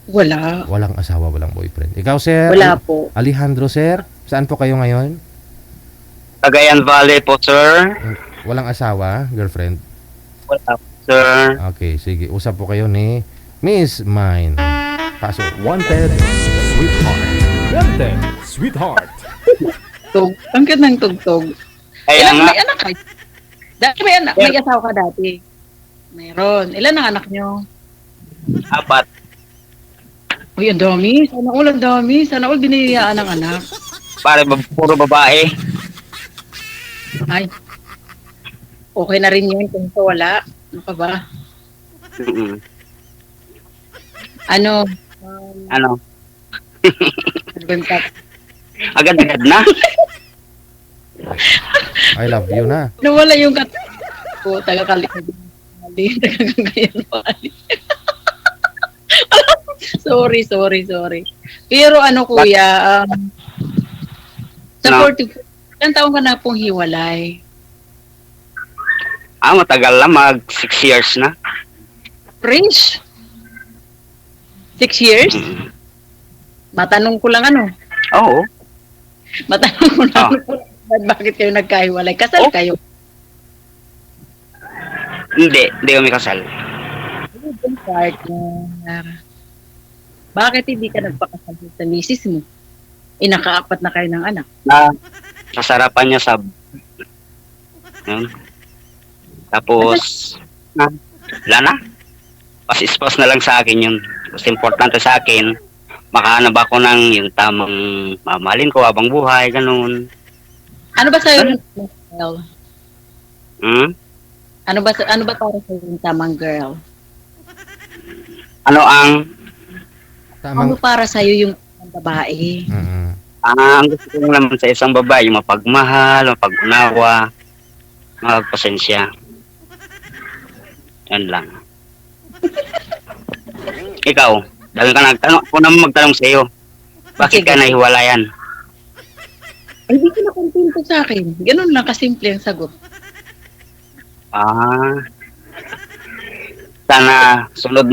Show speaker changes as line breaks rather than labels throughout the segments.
Wala.
Walang asawa, walang boyfriend. Ikaw, sir?
Wala po.
Alejandro, sir? Saan po kayo ngayon?
Cagayan Valley po, sir.
Walang asawa, girlfriend?
Wala po, sir.
Okay, sige. Usap po kayo ni Miss Mine. Pasok.
Wanted, sweetheart. Wanted, sweetheart.
Ang gandang tugtog.
Kaya
Ilan
nga,
may anak kayo? Dati may asawa ka dati. Mayroon. Ilan ang anak nyo?
4.
Uy, ang dami. Sana all ang dami. Sana all biniyayaan ng anak.
Puro babae.
Ay. Okay na rin yun kung ito wala. Ano pa ba?
Mm-mm.
Ano?
Ano?
Ano ba yung
Agad-agad na.
I love you na.
nawala yung ko, taga-kalikod. Taga-ganyan pali. Sorry. Pero ano kuya,
No.
supportive. Ilang taon ka na pong hiwalay?
Matagal na. 6 years na.
Prince? 6 years?
Mm.
Matanong ko lang ano?
Oo.
Matanong ko lang bakit kayo nagkahiwalay? Kasal kayo?
Hindi kami kasal.
Partner. Bakit hindi ka nagpakasal sa misis mo? Inakaapat na kayo ng anak.
Sasarapan niya sa... Yun. Tapos... Wala na. Pas-ispas na lang sa akin yun. Mas importante sa akin, makahanap ako ng yung tamang mamahalin ko habang buhay, ganun.
Ano ba sa'yo yung girl? Ano ba para sa'yo yung tamang girl?
Ano ang...
Ano para sa'yo yung babae?
Ang gusto ko naman sa isang babae, yung mapagmahal, mapagunawa, magpasensya. Yan lang. Ikaw, dahil ka nagtanong, ako naman magtanong sa iyo. Bakit ka nahiwalayan?
Hindi ko na kontento sa akin. Ganun lang kasimple ang sagot.
Sana sunod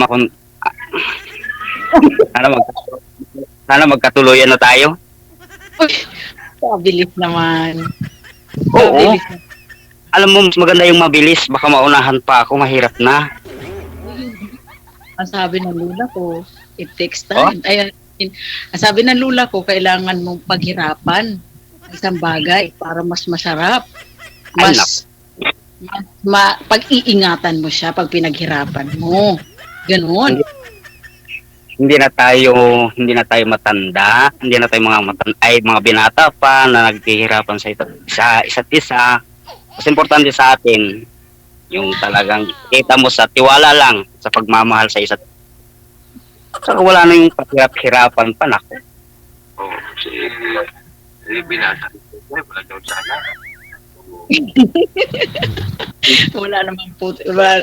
sana magkatuloyan na tayo.
Uy, mabilis naman.
Oo.
Mabilis naman.
Alam mo, mas maganda yung mabilis. Baka maunahan pa ako, mahirap na.
Ang sabi ng lula ko, it takes time. Ang sabi ng lula ko, kailangan mong paghirapan ang isang bagay para mas masarap. Pag-iingatan mo siya pag pinaghirapan mo. Ganon.
Hindi na tayo matanda, hindi na tayo mga binata pa na naghihirapan sa isa't isa. Mas importante sa atin yung talagang kita mo sa tiwala lang sa pagmamahal sa isa't isa. Saka wala na yung paghirap-hirapan pa nako. Binata. Wala daw sana.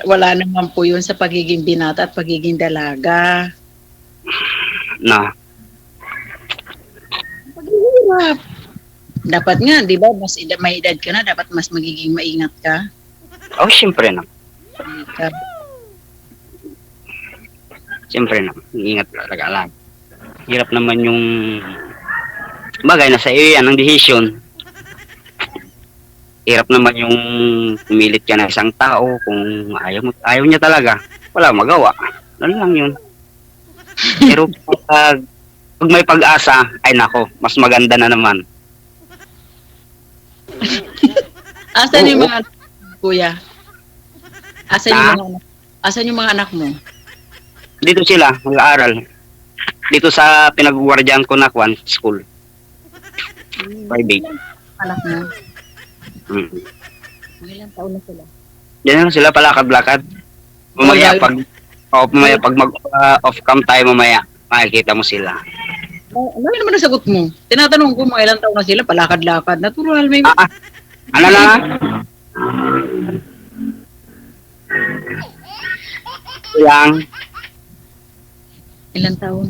wala naman po yun sa pagiging binata at pagiging dalaga.
Na.
Paghihirap. Dapat nga, di ba, may edad ka na, dapat mas magiging maingat ka.
Siyempre na.
Ka.
Siyempre na. Ingat talaga lang. Hirap naman yung bagay na sa iyo yan, ang desisyon. Hirap naman yung pumilit ka ng isang tao kung ayaw niya talaga. Wala magawa. Ano lang yun. Pero pag may pag-asa, ay nako, mas maganda na naman.
Asan yung mga anak mo, kuya? Asan yung mga anak mo?
Dito sila, mag-aaral. Dito sa pinag-guardian ko na school. Private.
Anak mo?
Mm.
Ilang taon na sila?
Yan lang sila, palakad-lakad. Mamaya pag mag-off cam tayo mamaya, makikita mo sila.
Ano naman ang sagot mo? Tinatanong ko mga ilang taon na sila, palakad-lakad. Natural, may...
Ano na?
Ilang taon?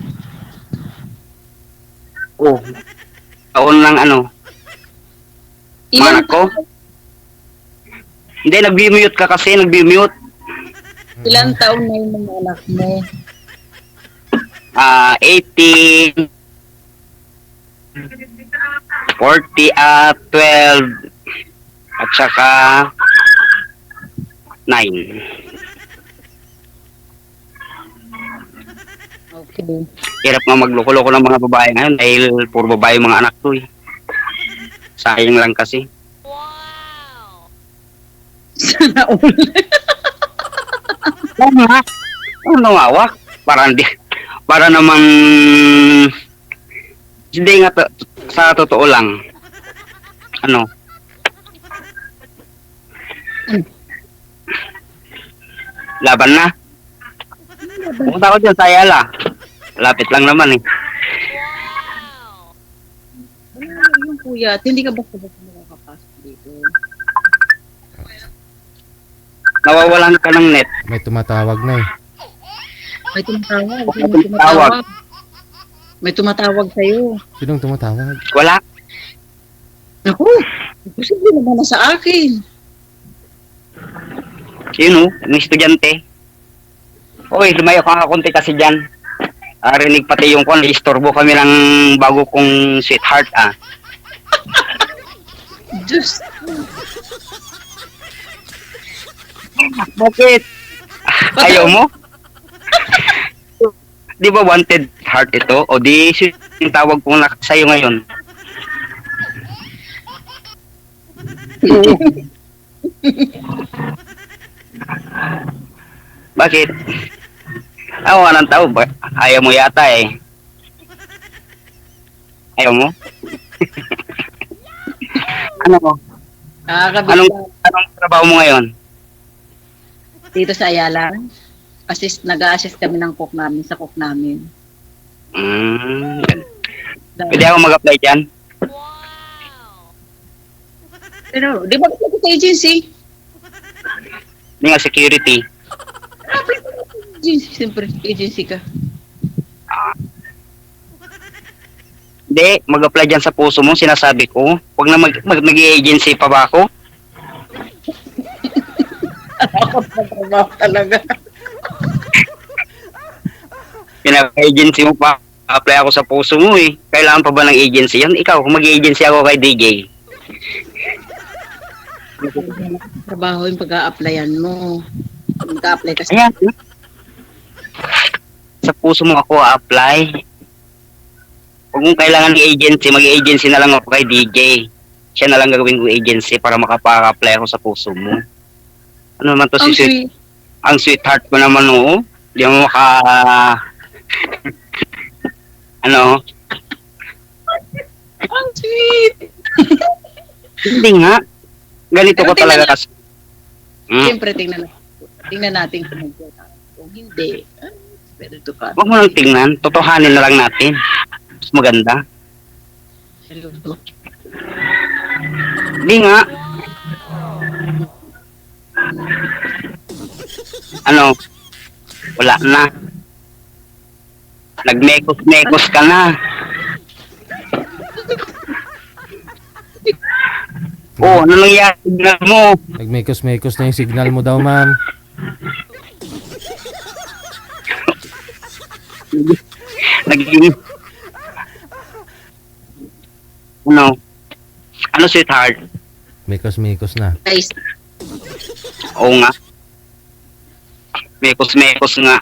Taon lang ano.
Ilang
Anak ko? Hindi, nag-mute ka kasi, nag-mute.
Ilang taon na yung mga anak mo?
18, 40 at 12 at saka 9.
Okay.
Hirap nga magloko-loko ng mga babae ngayon dahil puro babae yung mga anak ko eh. Sayang lang kasi.
Sana all.
Oo nga. Ano nawawa? Para namang hindi nga sa totoo lang. Ano? Laban na. Pumunta ko dyan sa Ayala. Lapit lang naman eh.
Ano yung kuya? At hindi ka basta-basta makakapasok dito.
Nawawalan ka ng net.
May tumatawag na eh.
May tumatawag.
May
May
tumatawag.
tumatawag. May tumatawag sa'yo.
Sinong tumatawag?
Wala.
Naku, posible naman na sa akin.
Sino? Ang estudyante. Uy, lumayo ka nga konti kasi dyan. Rinig pati yung kung istorbo kami ng bago kong sweetheart ah.
Diyos.
Bakit? Ayaw mo? Di ba wanted heart ito? O di yung tawag kong sa'yo ngayon. Bakit? Awa ng tao ba? Ayaw mo yata eh. Ayaw mo? Ano mo?
Nakakabit
Anong trabaho mo ngayon?
dito sa Ayala. Nag-a-assist kami ng cook namin sa cook namin.
Pwede ako mag-apply dyan?
Pero, di ba ako sa agency?
Hindi nga security.
Agency, siyempre, agency ka.
Hindi, mag-apply dyan sa puso mo, sinasabi ko. Huwag na mag-agency pa ba ako?
Ako trabaho talaga.
Pinaka-agency mo pa. Apply ako sa puso mo eh. Kailangan pa ba ng agency yan? Ikaw, kung mag-agency ako kay DJ.
Trabaho yung pag-a-applyan mo. Mag-a-apply kasi.
Ayan. Sa puso mo ako apply. Huwag mong kailangan ng agency, mag-agency na lang ako kay DJ. Siya na lang gagawin ko agency para makapag-apply ako sa puso mo. Ano naman to
Ang
si
sweet.
ang sweetheart ko naman oo. Di mo ano?
Ang sweet.
Hindi nga. Ganito
Pero
ko talaga kasi.
Siyempre, tingnan natin kung mag-work. Kung hindi, pwede ito ka.
Huwag mo nang tingnan. Totohanin na lang natin. Mas maganda.
Hello.
Hindi nga. Ano? Wala na. Nagmekos-mekos ka na. Oh, ano nangyari? Signal mo.
Nagmekos-mekos na yung signal mo daw, ma'am.
Naging... Ano? Ano sweetheart?
Mekos-mekos na.
Guys,
Oo nga. Mekos-mekos nga.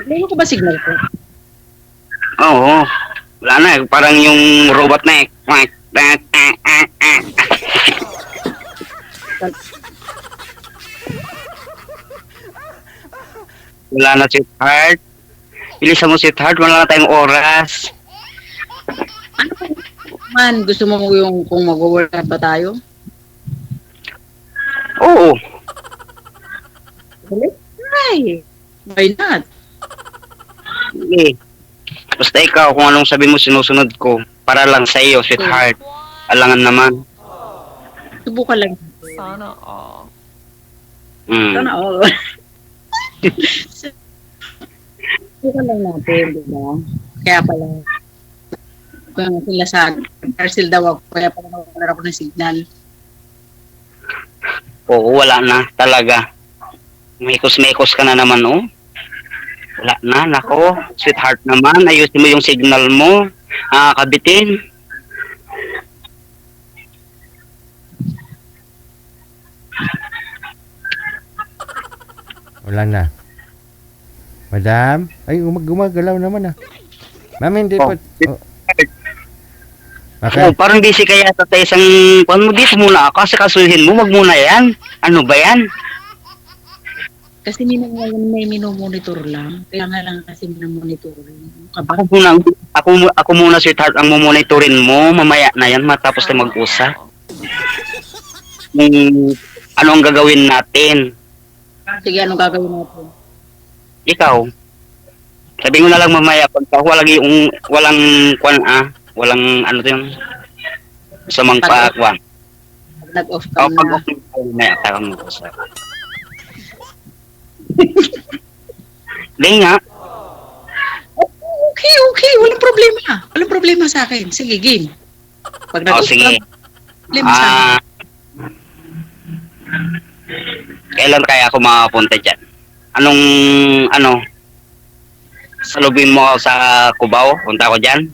meron ko ba signal ko?
Oo. Wala na. Parang yung robot na eh. Wala na sweetheart. Bilisan mo sweetheart. Wala na tayong oras.
Man, gusto mo yung kung mag-work ba tayo?
Oo.
Ay, why not?
Sige. Basta ikaw, kung anong sabi mo, sinusunod ko. Para lang sa iyo, sweetheart. Alangan naman.
Subukan lang.
Sana all.
Sana all. Subukan lang natin, di ba? Kaya pala, kung sila sa parcel daw ako, kaya pala wala ako ng signal.
Oo, wala na. Talaga. Mekos-mekos ka na naman, oh. Wala na, nako. Sweetheart naman, ayusin mo yung signal mo. Kabitin.
Wala na. Madam? Ay, gumagalaw naman ah. Ma'am, hindi
Oh,
po. Oh. Okay.
Oh, parang busy kaya sa isang kung mo dito muna ako kasi kasuhin mo, wag muna yan. Ano ba yan?
Kasi may minomonitor lang. Kaya nga lang kasi minomonitor lang.
Ako muna sweetheart ang mumonitorin mo, mamaya na yan matapos tayo mag-usap. Ano ang gagawin natin?
Sige, anong gagawin natin?
Ikaw. Sabi mo na lang mamaya pag walang ano 'yung sa mga pakwan.
Pag nag-off ka
O pag
na.
mamaya tayo mag-usap. Di nga.
Okay. Walang problema. Walang problema sa akin. Sige, game. Pag nag-off
Sige.
ka, problema sa akin.
Kailan kaya ako makapunta dyan? Salubin mo ako sa Cubao? Punta ako dyan?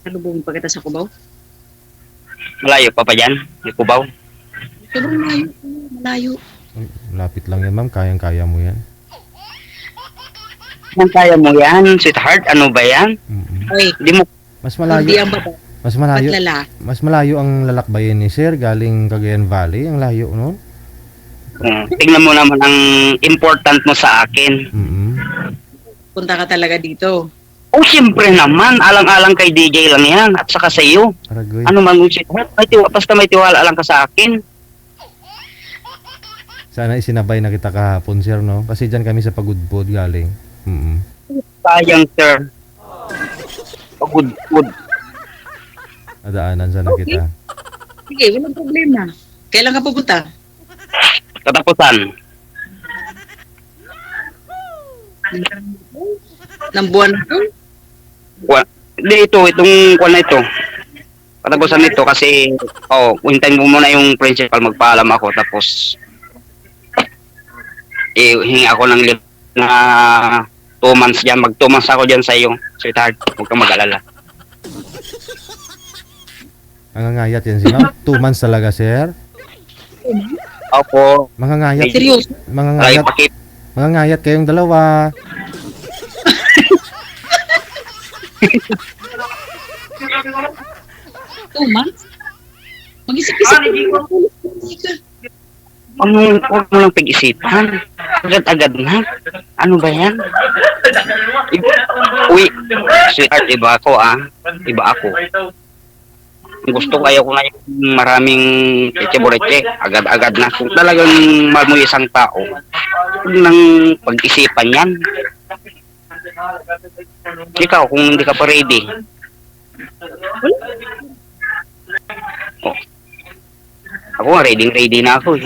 Salubungin pa kita sa Cubao?
Malayo pa dyan? Yung Cubao?
Sobrang malayo. Malayo.
Lapit lang yan, ma'am. Kayang-kaya mo yan.
Kung kaya mo yan, sweetheart, ano ba yan?
Mm-mm.
Ay,
Hindi mo,
Mas malayo.
hindi ang baba.
Mas malayo.
Lalaki.
Mas malayo ang lalakbayin ni Sir galing Cagayan Valley. Ang layo noon.
tingnan mo naman ang important mo sa akin.
Mm-mm.
Punta ka talaga dito.
Oh, siyempre naman, alang-alang kay DJ lang yan, at saka sa iyo.
Aragoy.
Ano man yung sweetheart, basta may tiwala lang ka sa akin.
Sana isinabay na kita kahapon, Sir, no? Kasi dyan kami sa Pagudpod galing. Mm-mm.
Sayang, sir. Pagod.
Nadaanan sana
Okay.
kita.
Sige, walang problema. Kailan ka pupunta?
Katapusan.
Ng buwan na to?
Hindi, itong kuwan na ito. Katapusan nito kasi, hintayin mo muna yung principal, magpaalam ako, tapos, hingi ako ng leave na 2 months dyan. Mag 2 months ako dyan sa iyo, sweetheart. Huwag kang mag-alala.
Mangangayat yan si ma'am. 2 months talaga, Sir.
Opo.
Mangangayat.
Seryoso?
Ay,
Mangangayat. Mangangayat kayong dalawa.
2 months? Mag-isip-isip ka.
Huwag mo lang pag-isipan. Agad-agad na. Ano ba yan? Uy, sweetheart, iba ako Iba ako. Gusto kaya ko na yung maraming eche-boreche. Agad-agad na. Kung talagang mahal mo isang tao, huwag nang pag-isipan yan. Ikaw, kung hindi ka pa ready. Ako nga, ready na ako eh.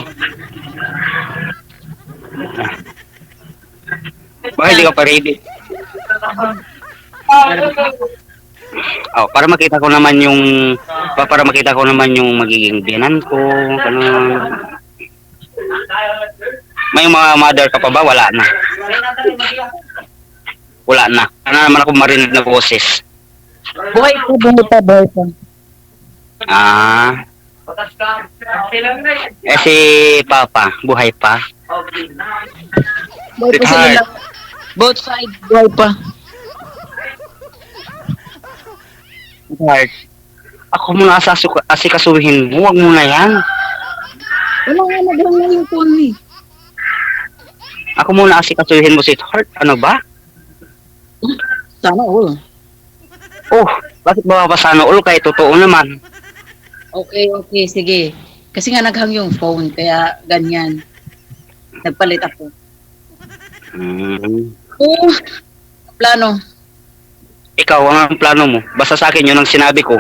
Bakit hindi ka pa ready? Para makita ko naman yung magiging biyanan ko, ganun. May mga mother ka pa ba? Wala na. Ano naman ako marinig na boses?
Buhay pa.
Si Papa, buhay pa.
Buhay pa
Sweetheart.
sila. Both sides, buhay pa.
Sweetheart, ako muna asikasuhin mo, huwag mo na yan.
Wala nga naglang na yung phone eh.
Ako muna asikasuhin mo, sweetheart. Ano ba?
Sana all.
Oh, bakit ba mapasano all kahit totoo naman?
Okay, sige. Kasi nga naghang yung phone, kaya ganyan. Nagpalit ako. Plano.
Ikaw, ang plano mo? Basta sa akin, yun ang sinabi ko.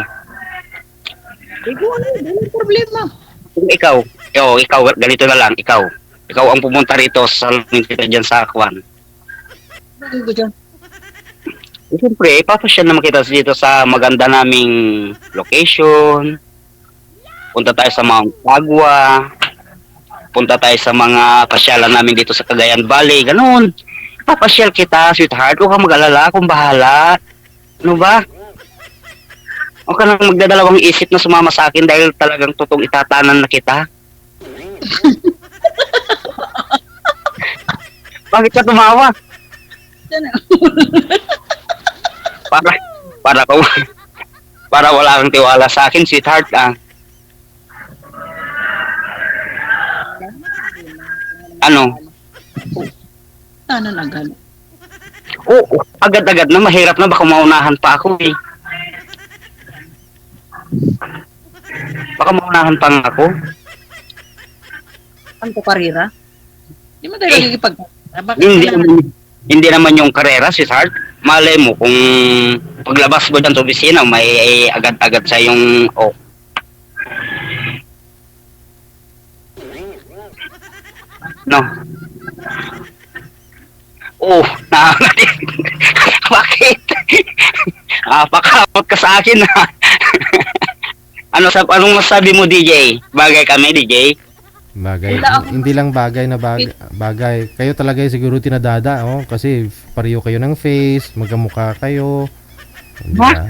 Walang problema.
Kung ikaw, ganito na lang, ikaw ang pumunta rito sa kita dyan sa Akwan.
Ano ba dyan?
Siyempre, ipapasyan naman kita dito sa maganda naming location. Punta tayo sa Mount Agua. punta tayo sa mga pasyalan namin dito sa Cagayan Valley, ganun. Papasyal kita, sweetheart. Huwag kang mag-alala, akong bahala. Ano ba? Huwag ka nang magdadalawang isip na sumama sa akin dahil talagang totoong itatanan na kita. Bakit ka tumawa? Para, para ko, para wala kang tiwala sa akin, sweetheart, ah. Ano?
Ano na gano'n?
Oo, agad-agad na, mahirap na, baka maunahan pa ako eh. Baka maunahan pa nga ako.
Ano to, karira? Hindi mo tayo nagigipag... Bakit
Hindi,
kailangan?
hindi naman yung karera, sweetheart. Malay mo kung paglabas mo dyan sa opisina, may agad-agad sa yung oh. No. Oh, bakit? Pakapot ka sa akin ha. Anong masabi mo, DJ? Bagay kami, DJ?
Bagay.
Wala ako-
Hindi lang bagay na bagay. Kayo talaga yung siguro tinadada, oh, kasi pareho kayo ng face, magkamukha kayo. Di ba?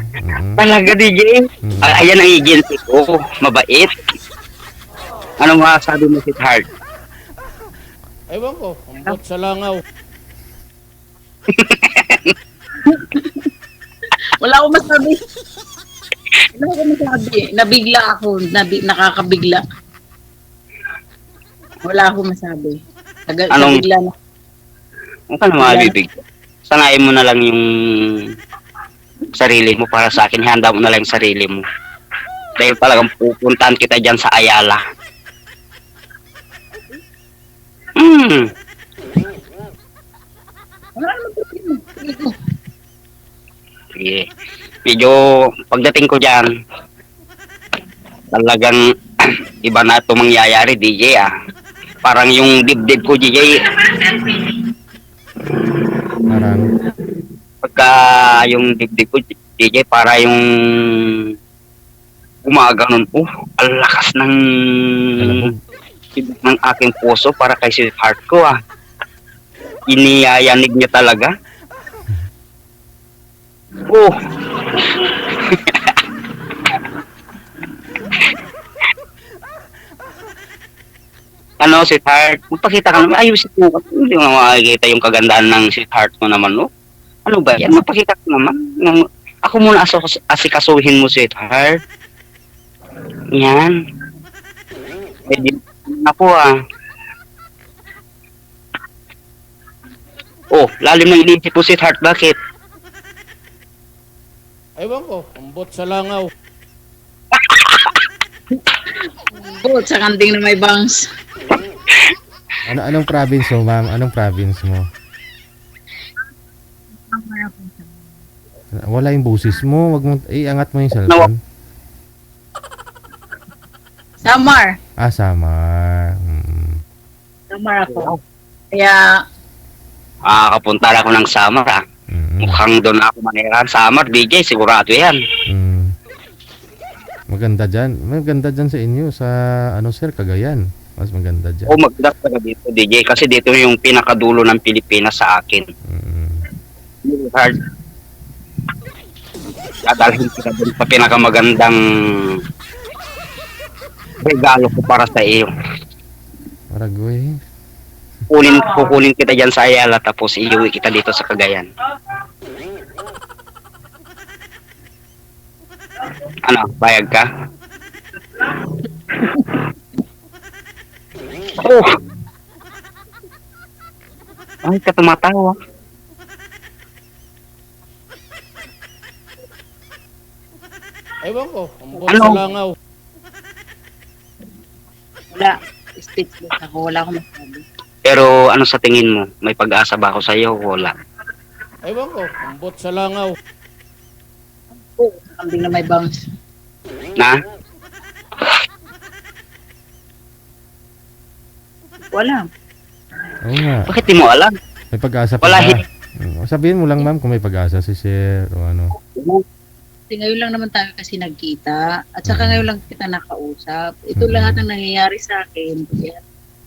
Talaga, DJ?
Mm.
Ayan ang agency ko. Mabait. Anong masabi mo, sweetheart?
Ewan ko, ambot sa langaw.
Wala akong masabi. Wala akong masabi. Nabigla ako. Nakakabigla. Wala akong masabi.
Anong-
Nabigla na.
Huwag ka na mabibig. Sanayin mo na lang yung sarili mo para sa akin. Handa mo na lang yung sarili mo. Dahil talagang pupuntahan kita dyan sa Ayala.
Wala akong problema. Sige ko.
Sige. Medyo pagdating ko dyan, talagang iba na ito mangyayari, DJ ah. Parang yung dibdib ko, DJ,
Parang,
pagka yung dibdib ko, DJ, para yung gumaganon po. Ang lakas ng ng aking puso para kay sweetheart ko ah. Iniyayanig niya talaga. Oh. Ano, sweetheart? Magpakita ka naman. Ayusin mo. Hindi mo makikita yung kagandahan ng sweetheart mo naman, no? Ano ba yan? Magpakita ka naman. Ako muna asikasuhin mo, sweetheart. Yan. Medyo ako ah. Oh, lalim ng iniisip mo, sweetheart. Bakit?
Ewan ko, ambot sa langaw.
Bukod sa kanting na may bangs.
anong province mo, ma'am? Anong province mo? Wala yung boses mo. Wag mo, angat mo yung cellphone.
Samar.
Samar.
Samar ako. Kaya,
Kapunta ako ng Samar ah. Mukhang doon ako manirahan. Samar, DJ, sigurado yan.
Maganda dyan. Maganda dyan sa inyo. Sa, sir, Cagayan. Mas maganda dyan.
O maganda talaga dito, DJ. Kasi dito yung pinakadulo ng Pilipinas sa akin. Hard. Dadalhin kita dun sa pinakamagandang regalo ko para sa iyo.
Paraguay.
Kukunin kita dyan sa Ayala tapos iuwi kita dito sa Cagayan. Ano, bayag ka? Oh! Ay, ka tumatawa.
Ewan ko, ambot
Ano?
sa langaw.
wala. Speechless ako. Wala akong masabi.
Pero ano sa tingin mo? May pag-asa ba ako sa iyo? Wala.
Ewan ko, ambot sa langaw.
Bukod sa kanting na may bangs.
Na?
Wala.
Oo nga.
Bakit di mo alam?
May pag-asa pa
Wala,
ba? Sabihin mo lang, ma'am, kung may pag-asa si sir o ano.
Kasi ngayon lang naman tayo kasi nagkita. At saka ngayon lang kita nakausap. Ito lahat ang nangyayari sa akin. Kaya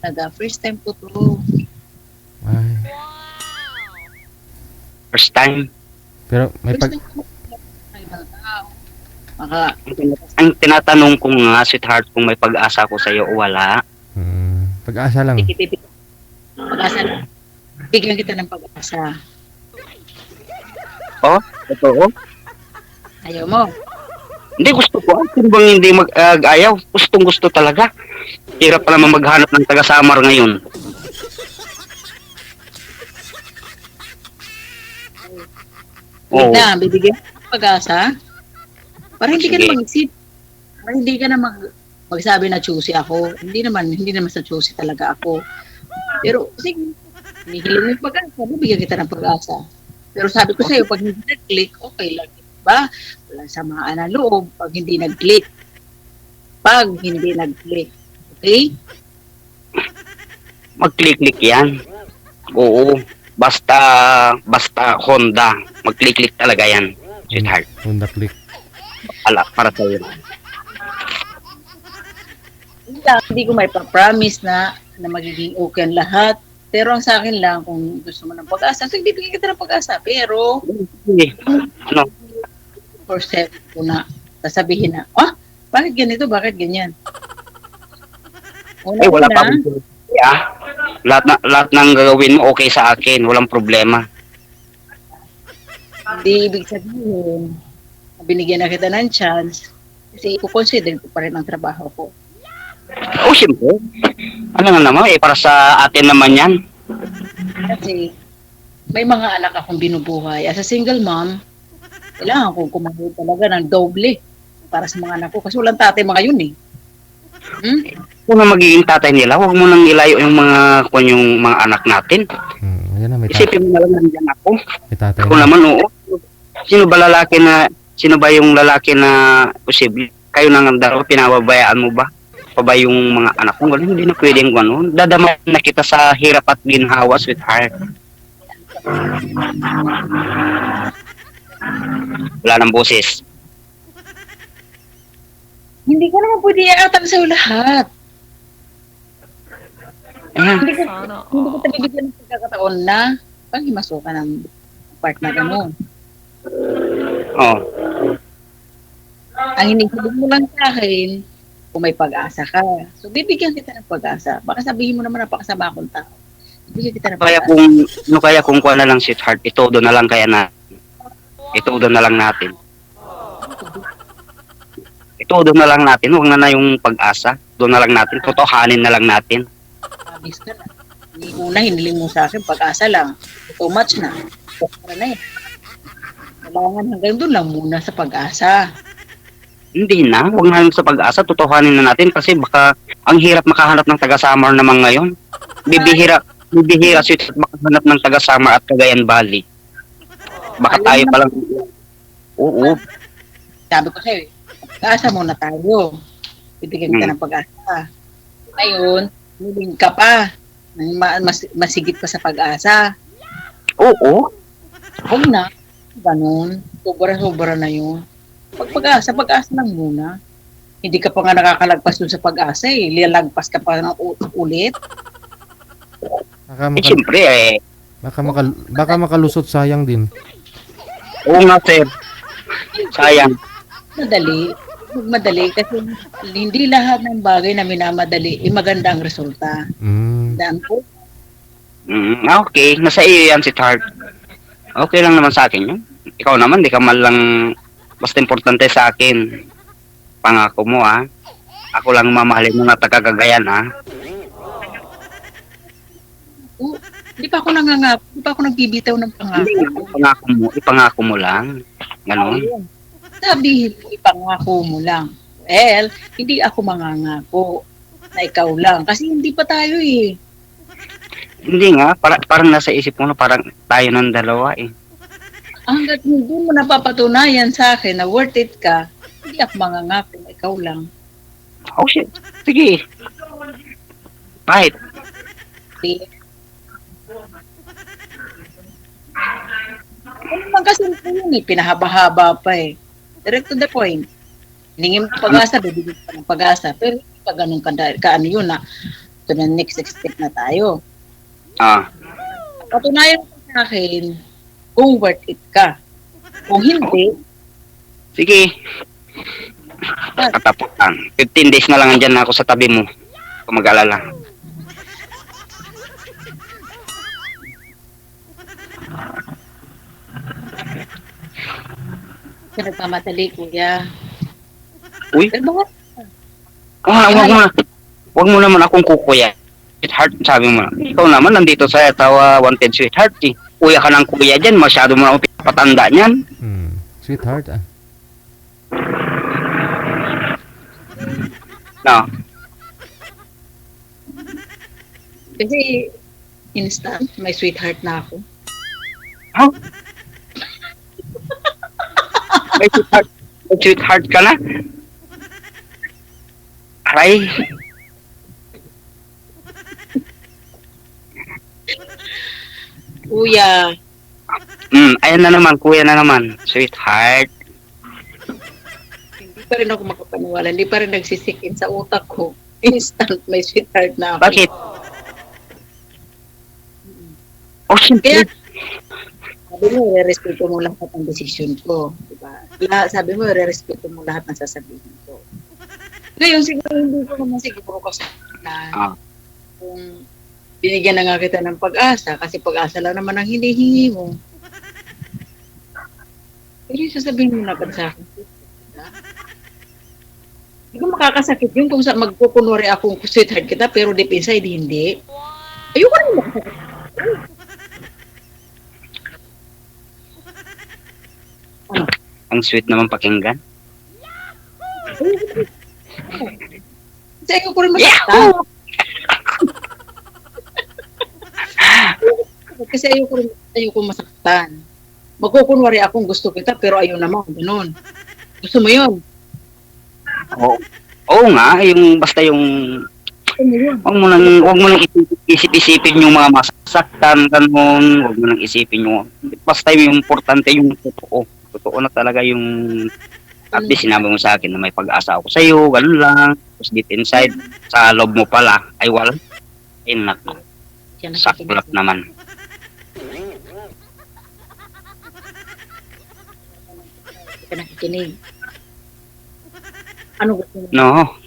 Talaga, first time ko to.
Ay.
First time.
Pero may
First
pag...
time ko sa ibang tao. Maka,
Ang tinatanong ko nga, sweetheart, kung may pag-asa ko sa'yo o wala.
Pag-asa lang.
tikitipid. Pag-asa lang. Bigyan kita ng pag-asa.
Oh, totoo.
Ayaw mo.
Hindi, gusto ko. Kung bang hindi mag-ayaw, gustong gusto talaga. Hirap pa naman maghanap ng taga-Samar ngayon.
Wait
Oo.
na, bibigyan kita ng pag-asa. Para hindi ka
Sige.
na mag-isip. Para hindi ka na magsabi na choosy ako. Hindi naman sa choosy talaga ako. Pero, sige, hinihiling mo yung pag-asa, bibigyan kita ng pag-asa. Pero sabi ko sa'yo, pag hindi nag-click, okay lang. Diba? Walang samaan na loob pag hindi nag-click. Pag hindi nag-click. Okay?
Mag-click-click yan. Oo. Basta Honda. Mag-click-click talaga yan. Sweetheart.
Honda Click.
Para sa'yo.
Hindi ko may promise na magiging okay ang lahat. Pero ang sa akin lang, kung gusto mo ng pag-asa, sige, bibigyan kita ng pag-asa. Pero,
Sige. Ano?
for step ko na, sasabihin na, bakit ganito, bakit ganyan?
Eh, wala pa akong lahat ng gagawin mo okay sa akin. Walang problema.
Hindi ibig sabihin, binigyan na kita ng chance, kasi i-consider ko pa rin ang trabaho ko.
Oh, siyempre. Ano nga naman, para sa atin naman yan.
Kasi, may mga anak akong binubuhay. As a single mom, kailangan kong kumahal talaga ng doble para sa mga anak ko. Kasi walang tatay mga yun eh.
Kung na magiging tatay nila, huwag mo nang ilayo yung mga anak natin.
Yan na,
Isipin mo na lang nandiyan ako.
may tatay
Ako
na.
naman, oo. Sino ba yung lalaki na posible? Kayo nang dalawa, pinababayaan mo ba? Pa ba yung mga anak ko? Ganun, hindi na pwedeng gano'n. Dadama na kita sa hirap at ginhawa, sweetheart. Wala ng boses.
Hindi ko naman pwede iatang sa'yo lahat.
Ayan.
Hindi ko bibigyan ng pagkakataon na panghimasukan ng partner mo.
Oh.
Ang hinihiling mo lang sa akin, kung may pag-asa ka. So, bibigyan kita ng pag-asa. Baka sabihin mo naman napakasama akong tao. Bibigyan kita ng pag-asa.
Kaya kung kuha na lang, sweetheart, itodo na lang kaya na. Itodo na lang natin. Itodo na lang natin. Huwag na yung pag-asa. Doon na lang natin. Totohanin na lang natin.
Mabis ka na. Una, hiniling mo sa akin, pag-asa lang. Too much na. Para na eh. Kailangan hanggang doon lang muna sa pag-asa.
Hindi na. Huwag na yung sa pag-asa. Totohanin na natin kasi baka ang hirap makahanap ng taga-Samar naman ngayon. Bibihira sweetheart, makahanap ng taga-Samar at Cagayan Valley. Baka
Alam
tayo
na-
palang... Oo.
Sabi ko sa'yo, pag-asa muna tayo. Bibigyan kita ng pag-asa. Ngayon, huling ka pa. Masigit pa sa pag-asa.
Oo.
Huwag na. Ganun. Sobra-sobra na yun. Pag-asa lang muna. Hindi ka pa nga nakakalagpas dun sa pag-asa eh. Lilalagpas ka pa ng ulit.
Siyempre
Baka makalusot, sayang din.
Oo nga, sir. Sayang.
Madali. Huwag madali kasi hindi lahat ng bagay na minamadali maganda ang resulta. Daan po.
Okay. Nasa iyo yan, sweetheart. Okay lang naman sa akin yun. Ikaw naman, di ka man lang basta importante sa akin. Pangako mo, ha? Ako lang mamahalin mo na taga-Cagayan, ha?
Hindi pa ako nangangako. Hindi pa ako nagbibitaw ng pangako.
Hindi, ipangako mo lang. Ganon.
Ayun. Sabihin mo, ipangako mo lang. Well, hindi ako mangangako na ikaw lang. Kasi hindi pa tayo eh.
Hindi nga, parang nasa isip mo na parang tayo ng dalawa, eh.
Hanggat hindi mo napapatunayan sa akin na worth it ka, hindi ako mangangako na ikaw lang.
Oh, shit. Sige. Kahit.
Okay? Ano naman kasi yun eh, pinahaba-haba pa eh. Direct to the point. Hiningin mo pag-asa, bibigyan ka ng pag-asa. Pero hindi pa ganun ka ano yun na to the next step na tayo.
Ah,
Patunayan mo sa akin kung worth it ka. Kung hindi,
sige. Katapusan. 15 days na lang andyan ako sa tabi mo. Kung mag-alala.
ka nagmamadali, kuya.
Uy,
Pero bakit?
wag mo naman akong kukuya. Sweetheart, sabi mo. Ikaw naman nandito sa tawa wanted sweetheart. Eh. Kuya ka ng kuya dyan. Masyado mo na akong patanda niyan.
Sweetheart, ah.
No.
Kasi instant, may sweetheart na ako.
Huh? May sweetheart ka na? Aray.
Kuya,
Ayan na naman, kuya na naman. Sweetheart.
hindi pa rin ako makapaniwala. Hindi pa rin nagsisikin sa utak ko. Instant, may sweetheart na ako.
Bakit? Oh,
Kaya,
siyempre.
sabi mo, re-respeto mo lahat ng desisyon ko. Diba? Sabi mo, re-respeto mo lahat ng sasabihin ko. Ngayon, siguro hindi ko naman siguro kasi na
Ah.
kung binigyan na nga kita ng pag-asa, kasi pag-asa lang naman ang hinihingi mo. Pero yung sasabihin mo na ba sa akin? Diba? Hindi ko makakasakit yun kung magkukunwari akong sweetheart kita, pero deep inside, hindi. Ayoko rin makasakit.
Ang sweet naman pakinggan.
Kasi ayoko rin masaktan. Kasi ayoko masaktan. Magkukunwari akong gusto kita, pero ayaw naman, ganun. Gusto mo yun?
Oo. Oo nga, yung basta yung
Gusto mo yun?
wag mo nang isip-isipin yung mga masasaktan ganun, wag mo nang isipin yung basta yung importante yung totoo. Totoo na talaga yung at least sinabi mo sa akin na may pag-asa ako sa iyo, ganun lang. Tapos deep inside sa loob mo pala ay wala. Ay nako,
Siya
saklap naman.
Ka nakikinig. Ano gusto mo?
No.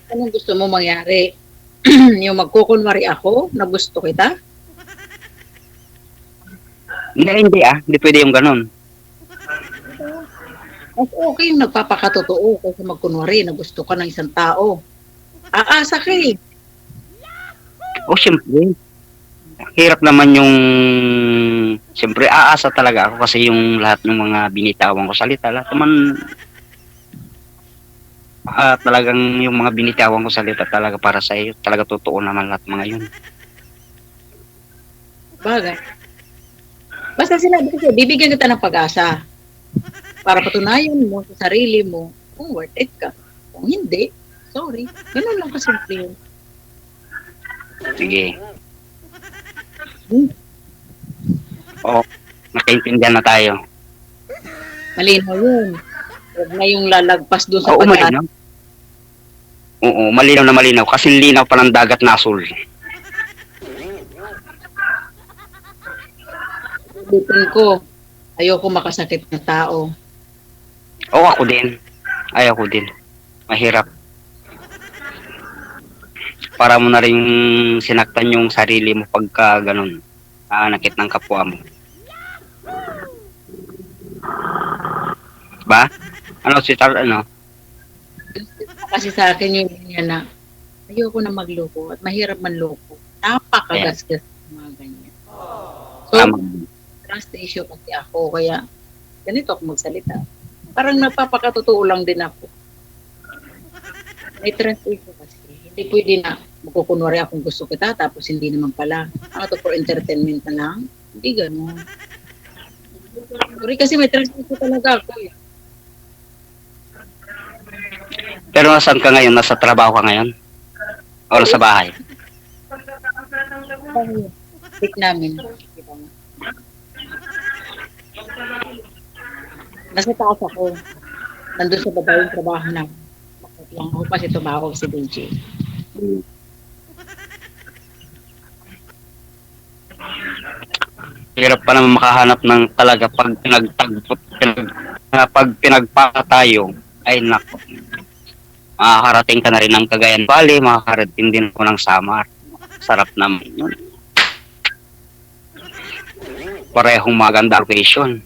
Anong gusto mo mangyari? Yung magkukunwari ako na gusto kita?
Hindi hindi pwede yung ganun.
Mas okay yung nagpapakatotoo kaysa magkunwari na gusto ka ng isang tao. Aasa ka eh.
Oh, siyempre. Hirap naman yung siyempre aasa talaga ako kasi yung lahat ng mga binitawan ko salita lahat naman talagang yung mga binitawan ko salita talaga para sa iyo talaga totoo naman lahat mga yun.
Bagay. Basta sinabi ko sa'yo, bibigyan kita ng pag-asa para patunayan mo sa sarili mo kung worth it ka. Kung hindi, sorry. Ganun lang kasimple yun.
Sige. Oo, nakaintindihan na tayo.
Malinaw yun. Huwag na yung lalagpas doon sa
Oo,
pag-asa.
malinaw. Oo, malinaw na malinaw kasi linaw pa ng dagat na asul.
Ulitin ko, ayoko makasakit na tao.
Oo, ako din. Ayaw ko din. Mahirap. Para mo na rin sinaktan yung sarili mo pagka ganun. Nakit ng kapwa mo. Ba? Ano, sweetheart, ano?
Kasi sa akin yung ganyan na ayoko na magloko at mahirap manloko. Napakagasgas ng mga ganyan. So,
Tama.
trust issue kasi ako, kaya ganito ako magsalita. Parang napapakatotoo lang din ako. May trust issue kasi. Hindi pwede na magkukunwari akong gusto kita tapos hindi naman pala. Ano to for entertainment na lang? Hindi ganun. Sorry kasi may trust issue talaga ako eh.
Pero nasaan ka ngayon? Nasa trabaho ka ngayon? O nasa bahay?
Pick namin. Nasa taas ako. Nandun sa baba yung trabaho na. Bakit lang ako kasi tumawag si DJ.
Hirap pa naman makahanap ng talaga pag pinagpaka tayo, ay nako. Makakarating ka na rin ng Cagayan Valley, makakarating din ko ng Samar. Sarap naman yun. Parehong maganda location.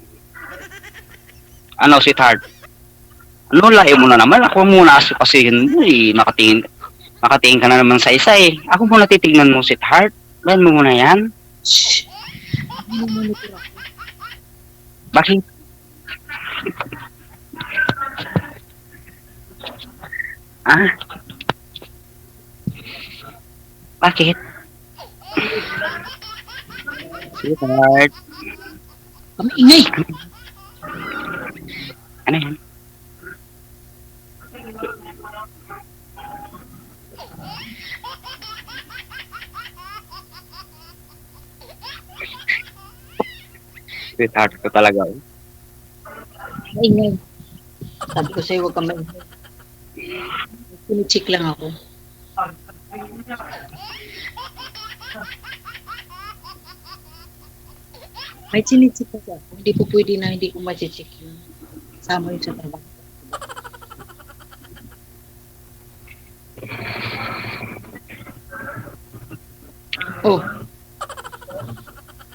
Ano, sweetheart? Ano, layo mo na naman. Ako muna asipasin mo eh. Nakatingin ka na naman sa isa eh. Ako muna titignan mo, sweetheart. Bayan mo muna yan.
Shh! Minumonitor ako.
Bakit? Ah? Bakit? Sweetheart.
Kami ingay.
Ano yan? Sweetheart ko talaga. Oh.
Ingay. Sabi ko sa'yo, huwag kang maingay. Pinichik lang ako. May chinichik kasi ako. Hindi po pwede na hindi ko machichik yun. Sama yun sa trabaho. Oh,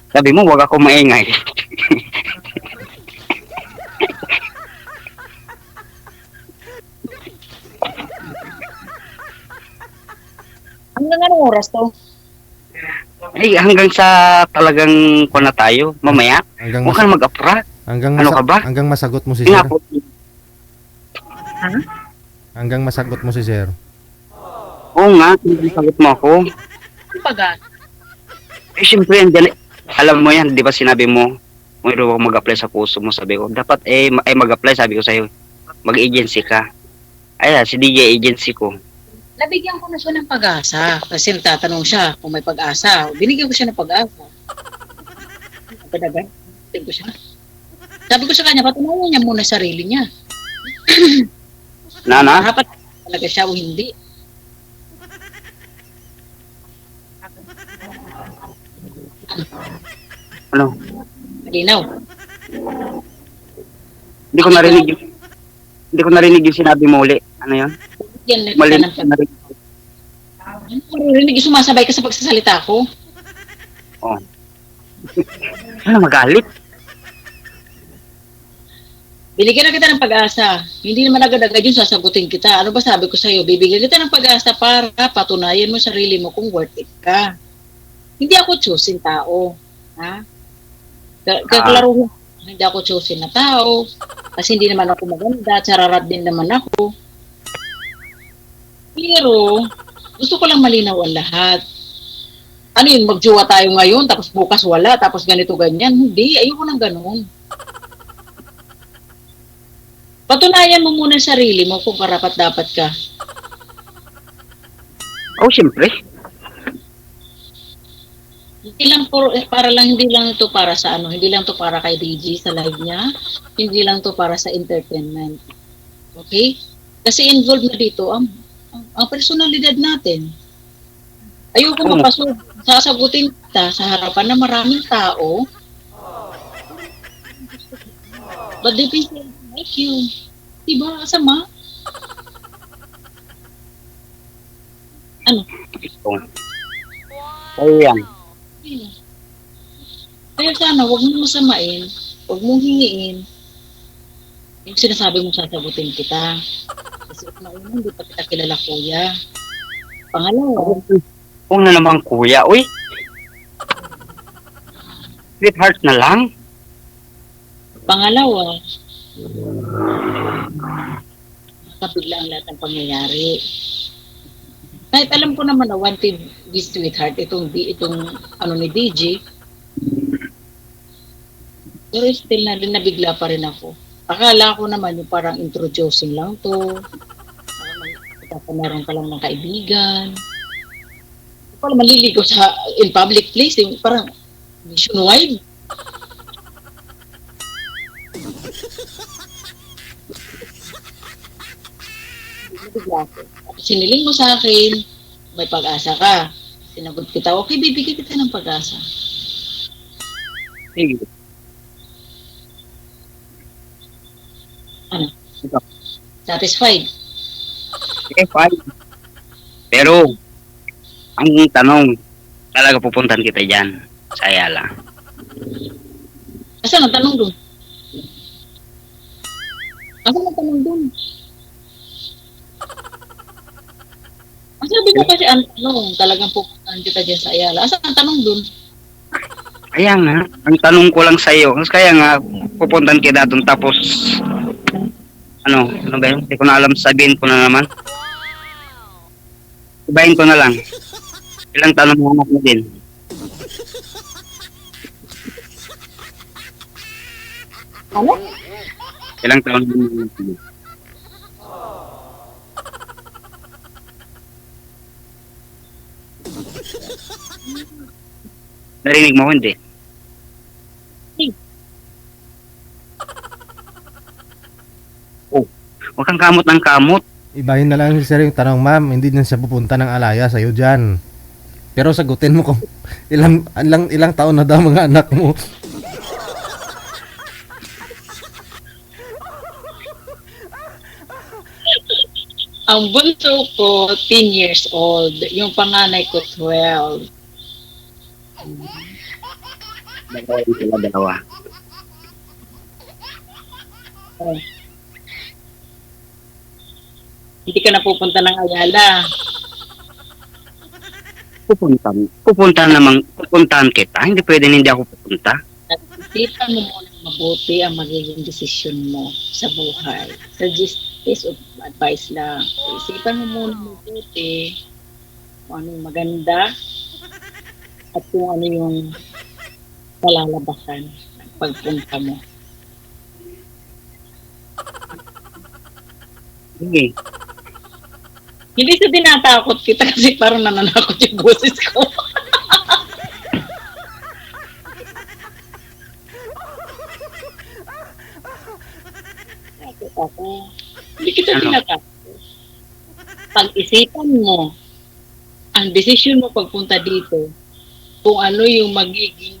Sabi mo, wag ako maingay.
hanggang anong oras to?
Ay, hanggang sa talagang ko na tayo, mamaya.
Hanggang
Huwag ka na mag-apra. Ano ka ba?
hanggang masagot mo si sir.
Tinapot.
Ha?
Hanggang masagot mo si sir.
Oo nga, hindi sagot mo ako.
Ano pag
Eh, siyempre, andyan, alam mo yan, di ba sinabi mo, mayroon ako mag-apply sa puso mo, sabi ko, dapat mag-apply, sabi ko sa'yo, mag-agency ka. Ay, si DJ agency ko.
Nabigyan ko na siya ng pag-asa. Kasi nagtatanong siya kung may pag-asa. Binigyan ko siya ng pag-asa. Pagdagan, binigyan ko siya. Sabi ko sa kanya, patunayan niya muna sarili niya.
Nana?
Dapat talaga siya o hindi.
Ano?
Malinaw.
Hindi ko narinig yung sinabi mo uli. Ano yan?
Yan na kita
Mali
ng pag-asa. Ano maririnig? Sumasabay ka sa pagsasalita ko.
Oh. Ano, magalit?
Binigyan na kita ng pag-asa. Hindi naman agad-agad yun sasagutin kita. Ano ba sabi ko sa'yo? Bibigyan kita ng pag-asa para patunayan mo sarili mo kung worth it ka. Hindi ako choosing tao. Ha? Kaklaruhin. Hindi ako choosing na tao. Kasi hindi naman ako maganda. Chararat din naman ako. Pero, gusto ko lang malinaw ang lahat. Ano yun, magjowa tayo ngayon, tapos bukas wala, tapos ganito, ganyan. Hindi, ayoko nang ganun. Patunayan mo muna sarili mo kung karapat-dapat ka.
Oh, siyempre.
Hindi lang para lang, hindi lang ito para sa ano, hindi lang ito para kay DJ sa live niya, hindi lang ito para sa entertainment. Okay? Kasi involved na dito ang personalidad natin. Ayoko mapasok, sasagutin kita sa harapan ng maraming tao. But they think like you. Diba? Sama? Ano?
Kaya yan.
Kaya sana, huwag mo masamain, huwag mong hingiin. Yung sinasabi mo sasagutin kita. Kasi nauna, hindi pa kita kilala kuya. Pangalawa,
Kung na naman kuya, uy. Sweetheart na lang.
pangalawa, kapigla ang lahat ng pangyayari. Kahit alam ko naman na wanted this sweetheart, itong ano ni DJ, pero still na rin nabigla pa rin ako. Akala ko naman yung parang introducing lang to, meron ka lang ng kaibigan. Parang maliligo sa in public place, yung parang nationwide. Nabigla ako. Tapos siniling mo sa akin, may pag-asa ka. Sinagot kita, okay, bibigyan kita ng pag-asa.
Sige.
Ano? Satisfied?
Okay, fine. Pero, ang tanong, talaga pupuntahan kita dyan sa Ayala.
Asan ang tanong doon? Asan ang tanong doon? Ang sabi ko kasi ang tanong, talagang pupuntahan kita dyan sa Ayala. Asan ang tanong doon?
Kaya nga, ang tanong ko lang sa iyo, kaya nga pupuntahan kita doon tapos ano ba yun? Hindi ko na alam, sabihin ko na naman. Ibahin ko na lang. Ilang tanong mo anak mo din.
Ano?
Ilang tanong mo anak mo din. Narinig mo, hindi? Oh, huwag kang kamot ng kamot.
Ibahin na lang sir yung tanong, ma'am, hindi din siya pupunta ng alaya sa'yo dyan. Pero sagutin mo kung ilang taon na daw mga anak mo.
Ang bunso ko, 10 years old. Yung panganay ko, 12.
Dalawa.
Hindi ka na pupunta ng Ayala.
Pupuntahan kita. Hindi pwede hindi ako pupunta.
At isipan mo muna mabuti ang magiging desisyon mo sa buhay. Piece of advice lang. Isipan mo muna mabuti kung ano yung maganda at kung ano yung malalabasan ng pagpunta mo.
Sige.
Hindi sa dinatakot kita kasi parang nananakot yung boses ko. Takot ako. Hindi kita
Ano?
tinatakot. Pag-isipan mo ang desisyon mo pagpunta dito kung ano yung magiging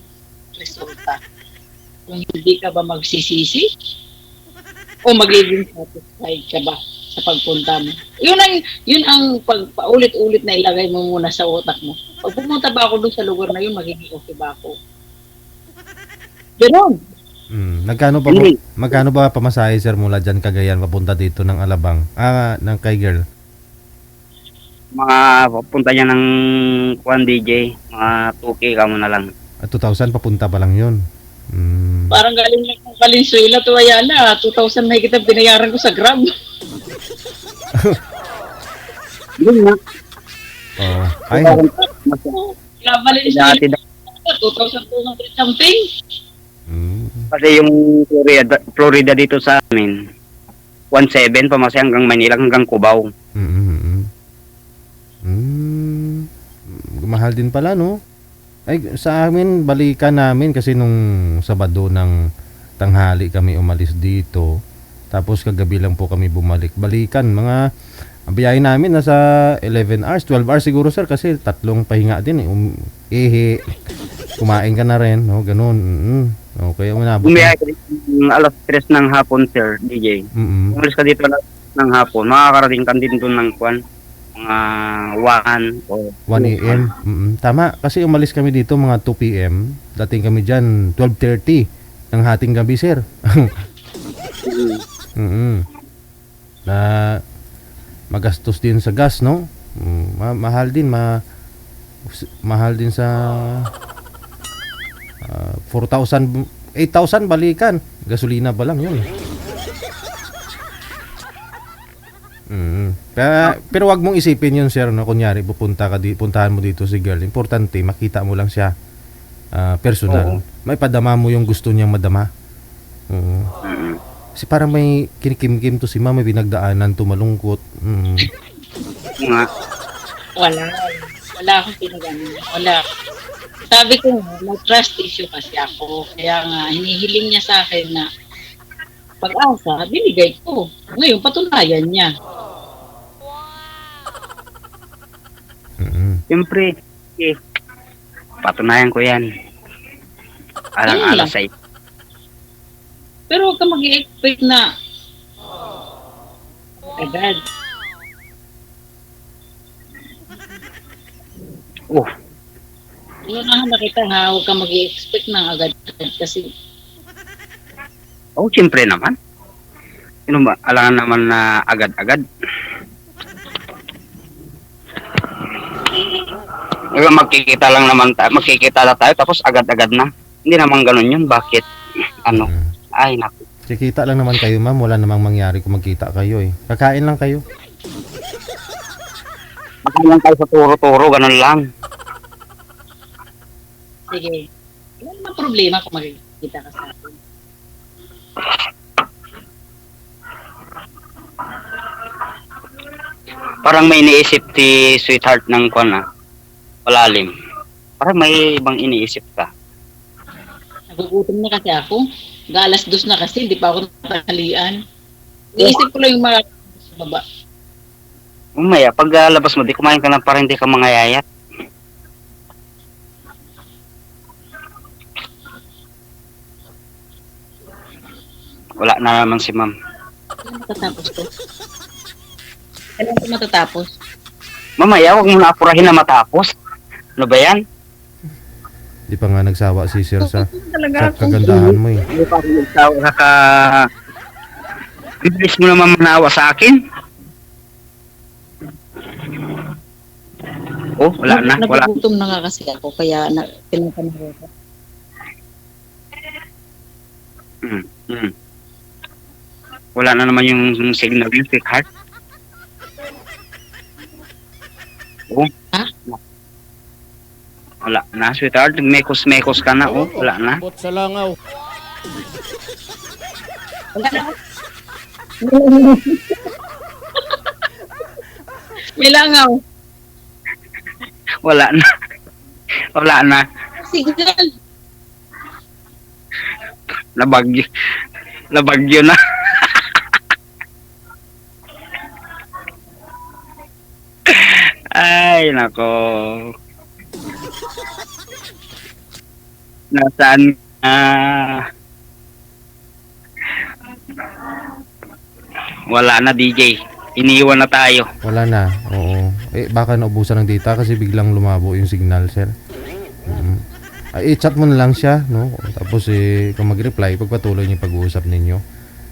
resulta. Kung hindi ka ba magsisisi o magiging satisfied ka ba sa pagpunta mo. Yun ang paulit-ulit na ilagay mo muna sa utak mo. Pag pumunta ba ako doon sa lugar na yun, magiging okay ba ako? Ganon.
Magkano ba pamasahe sir mula dyan Cagayan papunta dito ng Alabang? Ng kay girl.
Mga papunta niya ng Juan DJ, mga 2K ka mo na lang.
2,000 papunta pa lang yun.
Parang galing lang ng Valenzuela to Ayala. 2,000 may kita binayaran ko sa Grab.
Yun nga.
Oh. Ay,
Kaya Valenzuela,
Dati
2,200 something.
kasi yung Florida dito sa amin, 1,700 pamasahe hanggang Manila, hanggang Cubao.
Mahal din pala, no? Ay, sa amin, balikan namin kasi nung Sabado ng tanghali kami umalis dito. Tapos kagabi lang po kami bumalik. Balikan, mga biyahe namin nasa 11 hours, 12 hours siguro sir kasi tatlong pahinga din eh. Kumain ka na rin, no? Ganun. Okay, umabot.
Bumiyahe ka dito ng alas 3 ng hapon, sir, DJ. Umalis ka dito alas ng hapon, makakarating ka din doon ng Juan, mga 1 o
1 AM. Tama, kasi umalis kami dito mga 2 PM. Dating kami dyan 12:30 ng hating gabi, sir. Na magastos din sa gas, no? Mahal din, mahal din sa 4,000, 8,000 balikan. Gasolina pa lang yun. Pero wag mong isipin yun, sir, no? Kunyari puntahan mo dito si girl, importante makita mo lang siya personal. May padama mo yung gusto niyang madama. Kasi parang may kinikim-kim to si mama, may pinagdaanan to, malungkot.
Nga.
Wala akong pinagano. Wala. Sabi ko, may trust issue kasi ako. Kaya nga, hinihiling niya sa akin na pag-asa, binigay ko. Ngayon, patunayan niya.
Siyempre, patunayan ko yan.
Ganun lang.
alang-alang sa
Pero huwag ka mag-i-expect na agad.
Oh,
Iunahan na kita ha, huwag ka mag-i-expect na agad kasi
siyempre naman. Sino ba? Alangan naman na agad-agad. Magkikita lang naman tayo, magkikita na tayo tapos agad-agad na. Hindi naman ganun yun. Bakit? Ano? Ay, naku.
Kikita lang naman kayo, ma'am. Wala namang mangyari kung magkita kayo eh. Kakain lang kayo.
Makain lang tayo sa turo-turo, ganun lang.
sige. Wala namang problema kung makikita ka sa akin.
Parang may iniisip si sweetheart ng palalim. Parang may ibang iniisip ka.
Nagugutom na kasi ako. Galas dos na kasi, di pa ako natanghalian. Iisip ko lang yung mga sa baba.
Umaya, pag labas mo, di kumain ka na parang hindi ka mangayayat. Wala na naman si ma'am.
Kailan matatapos to? Kailan ko matatapos?
Mamaya, huwag mo na apurahin na matapos. Ano ba yan?
Di pa nga nagsawa si sir sa
Talaga ako.
kagandahan mo eh.
Hindi pa ako nagsawa ka. Bibilis mo naman manawa sa akin. Oh, wala na. Wala.
Nagugutom na nga kasi ako, kaya pinapanawa ko.
Mm. Wala na naman yung signal yung sweetheart. Oh.
Ha?
Wala na, sweetheart. Mekos-mekos ka na. Oh, wala na.
Ambot sa langaw.
Wala na. May langaw.
Wala na. Wala na.
Signal.
Nabagyo. Nabagyo na. Ay, nako. Nasaan wala na, DJ. Iniwan na tayo.
Wala na, oo. Eh, baka naubusan ng data kasi biglang lumabo yung signal, sir. Ay, i-chat mo na lang siya, no? Tapos, kung mag-reply, pagpatuloy niyo yung pag-uusap ninyo.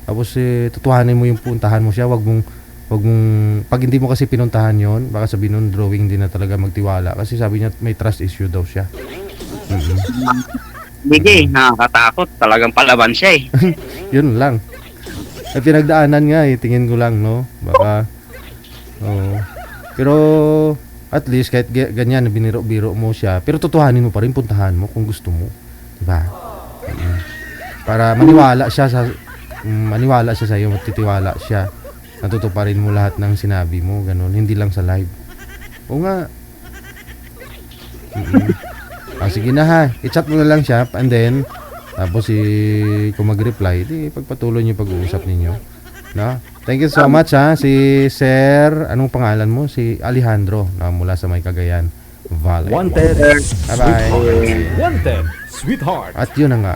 Tapos, tutuhanin mo yung puntahan mo siya. Wag mong, pag hindi mo kasi pinuntahan yon, baka sabihin nun, drawing din na talaga magtiwala. Kasi sabi niya, may trust issue daw siya.
DJ, nakakatakot. Talagang palaban siya eh.
Yun lang. At pinagdaanan nga tingin ko lang, no? Baka, oo. Pero, at least, kahit ganyan, biniro-biro mo siya, pero tutuhanin mo pa rin, puntahan mo kung gusto mo. Diba? Para maniwala siya sa'yo, matitiwala siya. Natutuparin mo lahat ng sinabi mo, ganun. Hindi lang sa live. O nga. Sige na ha. I-chat mo na lang siya, and then, tapos kung mag-reply, di pagpatuloy niyo pag-uusap ninyo. No? Thank you so much ha. Si Sir, anong pangalan mo? Si Alejandro, na mula sa May Cagayan Valley.
Wanted,
Bye-bye.
Wanted, sweetheart.
At yun na nga.